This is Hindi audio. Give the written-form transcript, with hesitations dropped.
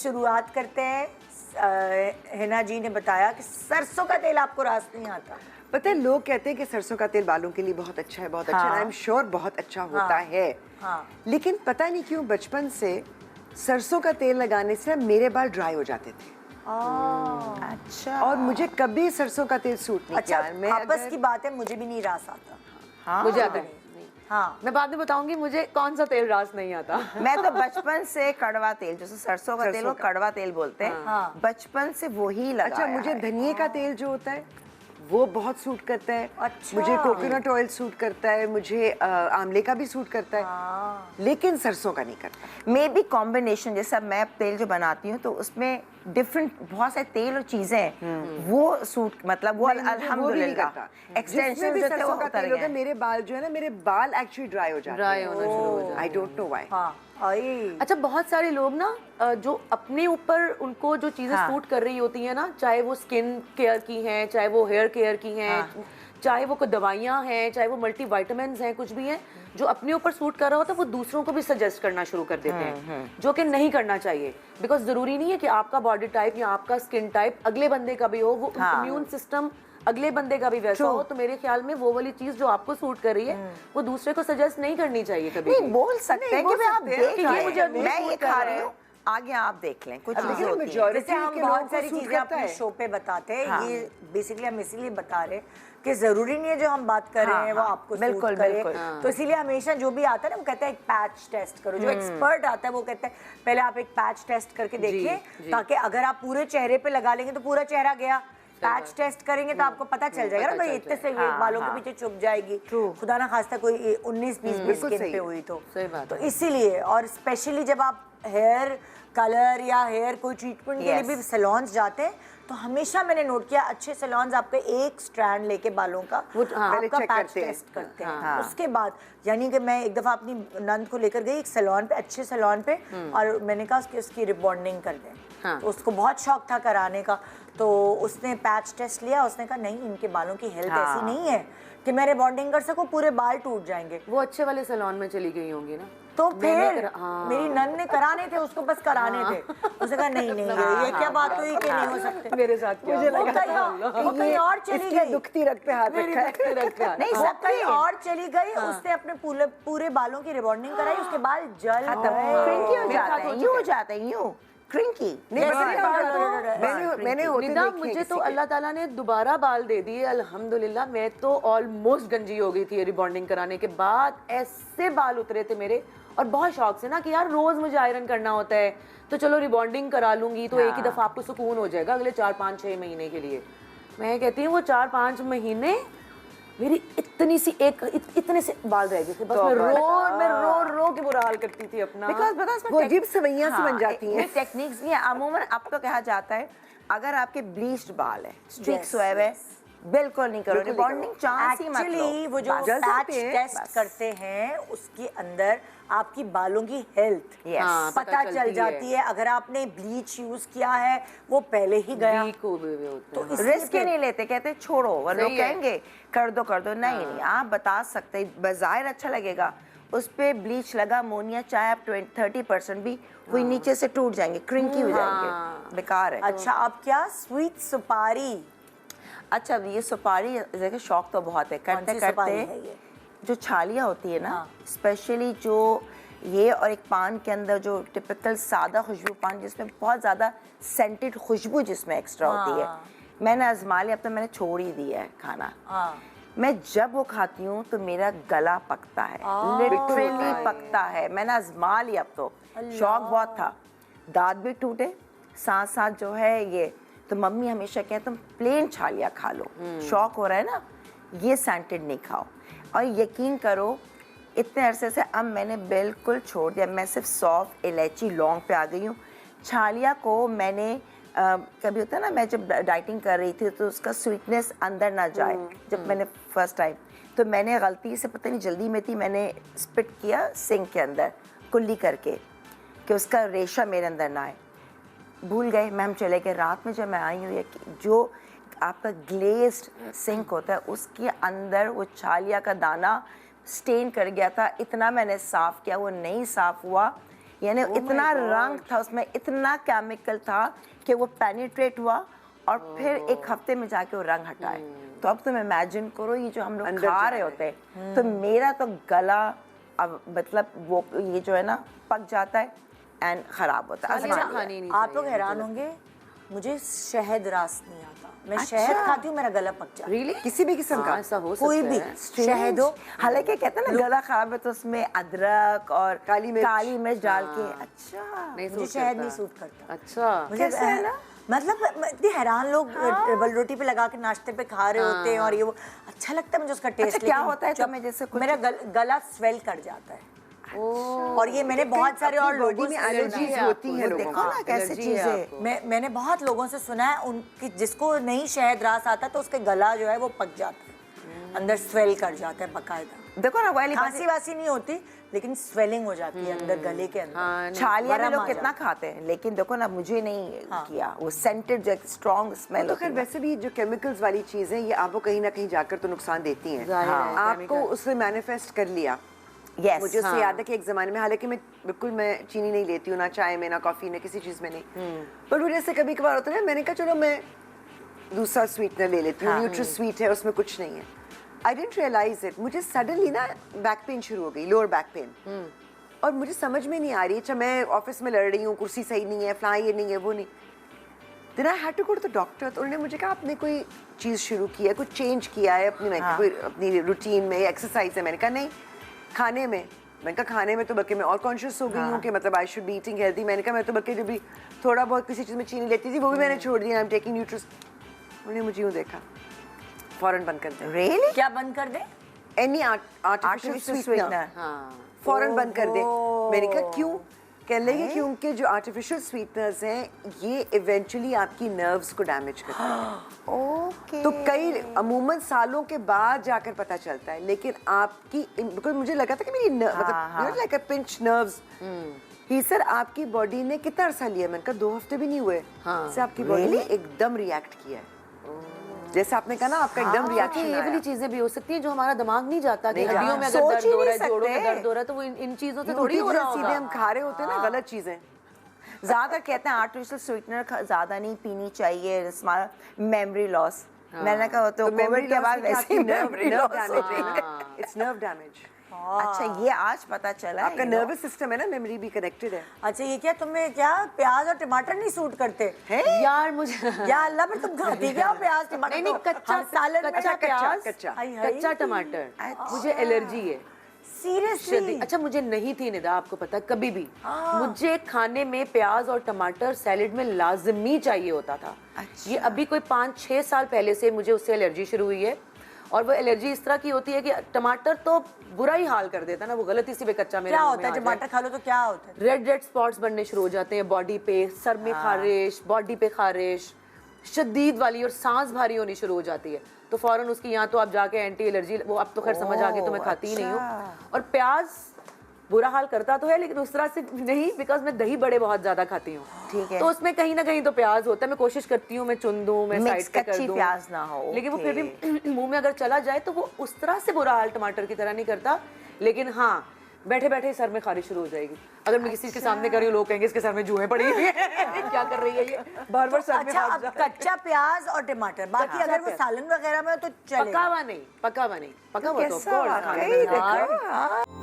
शुरुआत करते हैं। हिना जी ने बताया कि सरसों का तेल आपको रास नहीं आता। पता है, लोग कहते हैं कि सरसों का तेल बालों के लिए बहुत अच्छा है, बहुत अच्छा है। आई एम श्योर बहुत अच्छा होता है। लेकिन पता नहीं क्यों बचपन से सरसों का तेल लगाने से मेरे बाल ड्राई हो जाते थे। अच्छा। और मुझे कभी सरसों का तेल सूट नहीं किया। मैं आपस की बात है, मुझे भी नहीं रास आता। हाँ, मुझे आता है। हाँ, मैं बाद में बताऊंगी मुझे कौन सा तेल रास नहीं आता। मैं तो बचपन से कड़वा तेल, जैसे सरसों का तेल वो कड़वा तेल बोलते हैं, बचपन से वही लगाया। अच्छा, मुझे धनिए का तेल जो होता है वो बहुत सूट करता है। अच्छा। मुझे कोकोनट ऑयल सूट करता है, मुझे आंवले का भी सूट करता है, लेकिन सरसों का नहीं करता। मे बी कॉम्बिनेशन, जैसे अब मैं तेल जो बनाती हूँ तो उसमें डिफरेंट बहुत सारे तेल और चीजें हैं, वो सूट मतलब वो अल्हम्दुलिल्लाह एक्सटेंशन जो थे वो उतर गए। मेरे बाल जो है ना, मेरे बाल एक्चुअली ड्राई हो जाते हैं, ड्राई होना शुरू हो जाता है। I don't know why. अच्छा, बहुत सारे लोग ना जो अपने ऊपर उनको जो चीजें सूट कर रही होती हैं ना, चाहे वो स्किन केयर की हैं, चाहे वो हेयर केयर की हैं, चाहे वो कोई दवाइयाँ हैं, चाहे वो मल्टी विटामिन्स हैं, कुछ भी हैं, जो अपने ऊपर सूट कर रहा होता है वो दूसरों को भी सजेस्ट करना शुरू कर देते हैं, जो कि नहीं करना चाहिए। बिकॉज जरूरी नहीं है कि आपका बॉडी टाइप या आपका स्किन टाइप अगले बंदे का भी हो, वो इम्यून सिस्टम अगले बंदे का भी वैसा हो। तो मेरे ख्याल में वो वाली चीज जो आपको सूट कर रही है वो दूसरे को सजेस्ट नहीं करनी चाहिए कभी। नहीं बोल सकते हैं कि आप देख ये मुझे मैं ये खा रही हूँ, आगे आप देख लें कुछ चीजें होती हैं। जैसे हम बहुत सारी चीजें अपने शो पे बताते हैं, ये बेसिकली हम इसीलिए बता रहे हैं कि जरूरी नहीं है जो हम बात कर रहे हैं वो आपको सूट करे। तो इसीलिए हमेशा जो भी आता है ना, वो कहता है एक पैच टेस्ट करो। जो एक्सपर्ट आता है वो कहता है पहले आप एक पैच टेस्ट करके देखिए, ताकि अगर आप पूरे चेहरे पे लगा लेंगे तो पूरा चेहरा गया। पैच टेस्ट करेंगे तो आपको पता चल जाएगा ना भाई, इतने से ये बालों के पीछे चुप जाएगी, खुदा ना खास्ता कोई 19-20 भी स्किन पे हुई तो। तो इसीलिए, और स्पेशली जब आप हेयर कलर या हेयर कोई ट्रीटमेंट के लिए भी सैलून्स जाते हैं तो हमेशा मैंने नोट किया अच्छे सैलून्स आपके एक स्ट्रैंड लेके बालों का आपका पैच टेस्ट करते हैं। उसके बाद यानी कि मैं एक दफा अपनी नंद को लेकर गई एक सैलून पे, अच्छे सैलून पे, और मैंने कहा उसकी रिबॉन्डिंग कर दें। तो उसको बहुत शौक था कराने का, तो उसने पैच टेस्ट लिया। उसने कहा नहीं, इनके बालों की हेल्थ ऐसी नहीं है कि मैं रिबॉन्डिंग कर सकूं, पूरे बाल टूट जाएंगे। वो अच्छे वाले सैलून में चली गई होंगी ना, तो फिर मेरी नंद ने कराने थे, उसको बस कराने थे। उसने कहा नहीं ये क्या बात हुई कि नहीं हो सकते मेरे साथ। मुझे लगा वो कहीं और चली गई, दुखती रख पे हाथ रखा है। नहीं सब कहीं और चली गई। उसने अपने पूरे बालों की रिबॉन्डिंग कराई, उसके बाल जल क्रिंकी हो जाते हैं, यूं हो जाते हैं, यूं क्रिंकी। निदा, मुझे तो अल्लाह ताला ने दोबारा बाल दे दिए अल्हम्दुलिल्लाह। मैं तो ऑलमोस्ट गंजी हो गई थी रिबॉन्डिंग कराने के बाद, ऐसे बाल उतरे थे मेरे। और बहुत शौक से ना कि यार रोज मुझे आयरन करना होता है, तो चलो रिबॉन्डिंग करा लूंगी तो एक ही दफा आपको सुकून हो जाएगा अगले 4-5-6 महीने के लिए। मैं कहती हूँ वो 4-5 महीने मेरी इतने से बाल रह गए थे, बस मैं रो के बुरा हाल करती थी अपना। वो अजीब सवैयां सी बन जाती हैं। टेक्निक्स भी हैं। अमूमन आपको कहा जाता है अगर आपके ब्लीच्ड बाल है, स्ट्रिक्स हुए हुए, बिल्कुल नहीं करो रिबॉन्डिंग, चांस ही मत लो। एक्चुअली वो जो पैच टेस्ट करते हैं उसके अंदर आपकी बालों की हेल्थ पता चल जाती है। अगर आपने ब्लीच यूज किया है वो पहले ही गया तो रिस्क ही नहीं लेते, कहते छोड़ो। वो लोग कहेंगे कर दो नहीं, आप बता सकते बाज़ाहिर अच्छा लगेगा, उस पे ब्लीच लगा अमोनिया, चाहे आप 30% भी हुई नीचे से टूट जाएंगे, क्रिंकी हो जाएंगे, बेकार है। अच्छा, अब क्या स्वीट सुपारी? अच्छा, ये सुपारी देखिए शौक तो बहुत है, करते करते जो छालियाँ होती है ना, स्पेशली जो ये, और एक पान के अंदर जो टिपिकल सादा खुशबू पान जिसमें बहुत ज़्यादा सेंटेड खुशबू जिसमें एक्स्ट्रा होती है, मैंने आजमा लिया। अब तो मैंने छोड़ ही दिया है खाना। मैं जब वो खाती हूँ तो मेरा गला पकता है, लिटरली पकता है। मैंने आजमा लिया, अब तो शौक बहुत था। दांत भी टूटे, साथ साथ जो है ये, तो मम्मी हमेशा कहते तुम प्लेन छालिया खा लो, शौक हो रहा है ना, ये सेंटेड नहीं खाओ। और यकीन करो इतने अरसे से अब मैंने बिल्कुल छोड़ दिया। मैं सिर्फ सौंफ, इलायची, लौंग पे आ गई हूँ। छालिया को मैंने कभी होता है ना, मैं जब डाइटिंग कर रही थी तो उसका स्वीटनेस अंदर ना जाए, जब मैंने फर्स्ट टाइम, तो मैंने गलती से, पता नहीं जल्दी में थी, मैंने स्पिट किया सिंक के अंदर कुल्ली करके कि उसका रेशा मेरे अंदर ना आए। भूल गए, मैम चले गए। रात में जब मैं आई हूँ, जो आपका ग्लेज्ड सिंक होता है उसके अंदर वो छालिया का दाना स्टेन कर गया था। इतना मैंने साफ़ किया, वो नहीं साफ़ हुआ। यानी इतना रंग था उसमें, इतना केमिकल था कि वो पेनिट्रेट हुआ और फिर एक हफ्ते में जाके वो रंग हटाए। तो अब तुम इमेजिन करो ये जो हम लोग खा रहे होते हैं, तो मेरा तो गला अब मतलब वो ये जो है ना पक जाता है एंड खराब होता है। आप लोग हैरान होंगे, मुझे शहद रस नहीं आता। मैं शहद खाती हूँ, मेरा गला पक जाता है। Really? किसी भी किस्म का ऐसा हो कोई भी शहद हो। हालांकि कहते हैं ना गला खराब है तो उसमें अदरक और काली मिर्च डाल के। अच्छा, नहीं मुझे सूट शहद करता। नहीं सूट करता। अच्छा मुझे कैसे है ना? मतलब इतने हैरान लोग डबल रोटी पे लगा के नाश्ते पे खा रहे होते हैं और ये वो अच्छा लगता है मुझे उसका टेस्ट। अच्छा, क्या होता है तुम्हें जैसे कुछ मेरा गला स्वेल कर जाता है। और ये मैंने बहुत सारे और लोगों से एलर्जीज होती है लोगों देखो ना कैसे चीजें। मैंने बहुत लोगों से सुना है उनकी जिसको नहीं शहद रस आता तो उसके गला जो है वो पक जाता है, अंदर स्वेल कर जाता है बकायदा। देखो ना वाली खांसी वासी नहीं होती लेकिन स्वेलिंग हो जाती है अंदर गले के अंदर। छालिया में गरम लोग आ कितना खाते हैं, लेकिन देखो ना मुझे नहीं किया वो सेंटेड जो स्ट्रॉन्ग स्मेल। तो खैर वैसे भी जो केमिकल्स वाली चीजें ये आपको कहीं ना कहीं जाकर तो नुकसान देती हैं। जाहिर है, आपको उससे मैनिफेस्ट कर लिया। Yes, मुझे उससे याद है कि एक ज़माने में, हालांकि मैं बिल्कुल मैं चीनी नहीं लेती हूँ, ना चाय में ना कॉफ़ी में किसी चीज़ में नहीं, पर मुझे ऐसे कभी कभार होता है, मैंने कहा चलो मैं दूसरा स्वीटनर ले लेती हूँ, न्यूट्री स्वीट है उसमें कुछ नहीं है। आई डेंट रियलाइज इट, मुझे सडनली ना बैक पेन शुरू हो गई, लोअर बैक पेन, और मुझे समझ में नहीं आ रही। अच्छा मैं ऑफिस में लड़ रही हूँ, कुर्सी सही नहीं है, फलां ये नहीं है वो नहीं। Then I had to go to the doctor. तो उन्होंने मुझे कहा आपने कोई चीज़ शुरू की है, कुछ चेंज किया है अपनी रूटीन में, एक्सरसाइज है। मैंने कहा नहीं, खाने में। मैंने कहा खाने में तो बल्कि मैं और कॉन्शियस हो गई हूँ कि मतलब I should be eating healthy. मैंने कहा मैं तो बल्कि जो भी थोड़ा बहुत किसी चीज़ में चीनी लेती थी वो भी मैंने छोड़ दिया। आई एम टेकिंग न्यूट्रिस। उन्होंने मुझे यूँ देखा, फौरन बंद कर दे। रियली? क्या बंद कर दे? एनी आर्टिफिशियल स्वीटनर फौरन बंद कर दे। मैंने कहा क्यों? कहने लगे क्योंकि जो आर्टिफिशियल स्वीटनर्स हैं ये इवेंचुअली आपकी नर्व्स को डैमेज करते हैं। ओके। तो कई अमूमन सालों के बाद जाकर पता चलता है, लेकिन आपकी बिल्कुल मुझे लगा था कि मेरी मतलब like a pinch nerves he sir आपकी बॉडी ने कितना अरसा लिया। मैंने कहा 2 हफ्ते भी नहीं हुए से आपकी बॉडी ने एकदम रिएक्ट किया है। जैसे आपने कहा ना आपका एकदम रिएक्शन ये वाली चीजें भी हो सकती हैं जो हमारा दिमाग नहीं जाता कि नहीं हड्डियों में अगर सोच दर्द ही हो रहा है, नहीं जोड़ों में सकते। दर्द हो रहा है तो वो इन चीजों से थोड़ी हो रहा सीधे होगा। हम खा रहे होते हैं ना गलत चीजें। ज्यादा कहते हैं आर्टिफिशियल स्वीटनर ज्यादा नहीं पीनी चाहिए, हमारा मेमोरी लॉस। मैंने कहा तो कोविड के बाद वैसे ही memory loss. It's nerve damage. अच्छा ये आज पता चला। आपका नर्वस सिस्टम है ना, मेमोरी भी कनेक्टेड है। अच्छा ये क्या तुम्हें क्या प्याज और टमाटर नहीं सूट करते? यार मुझे या अल्लाह पर तुम खाती क्या प्याज टमाटर? नहीं कच्चा सालन में कच्चा टमाटर मुझे एलर्जी है। सीरियसली? अच्छा मुझे नहीं थी निदा, आपको पता है कभी भी मुझे खाने में प्याज और टमाटर सैलेड में लाजमी चाहिए होता था। ये अभी कोई 5-6 साल पहले से मुझे उससे एलर्जी शुरू हुई है। और वो एलर्जी इस तरह की होती है कि टमाटर तो बुरा ही हाल कर देता है ना, वो गलती से भी कच्चा मेरे क्या मुंह होता में है आ टमाटर खा लो तो क्या होता है? रेड स्पॉट्स बनने शुरू हो जाते हैं बॉडी पे, सर में खारिश, बॉडी पे खारिश शदीद वाली, और सांस भारी होनी शुरू हो जाती है। तो फौरन उसकी यहाँ तो आप जाके एंटी एलर्जी, वो अब तो खैर समझ आ गई तो मैं खाती ही नहीं हूँ। और प्याज बुरा हाल करता तो है लेकिन उस तरह से नहीं, बिकॉज मैं दही बड़े बहुत ज्यादा खाती हूँ। ठीक है। तो उसमें कहीं ना कहीं तो प्याज होता है। मैं कोशिश करती हूँ मैं चुन दूँ, मैं साइड पे कर दूँ, प्याज ना हो, लेकिन वो फिर भी मुंह में अगर चला जाए तो वो उस तरह से बुरा हाल टमाटर की तरह नहीं करता। लेकिन हाँ बैठे बैठे सर में खारिश शुरू हो जाएगी। अगर मैं किसी के सामने कर रही हूँ लोग कहेंगे इसके सर में जुएं पड़ी हुई हैं। क्या कर रही है ये, बार बार सर में। अच्छा अब कच्चा प्याज और टमाटर, बाकी अगर वो सालन वगैरह में हो तो चलेगा। पका हुआ नहीं, पका हुआ नहीं, पका हुआ तो कैसा वाकई देखो।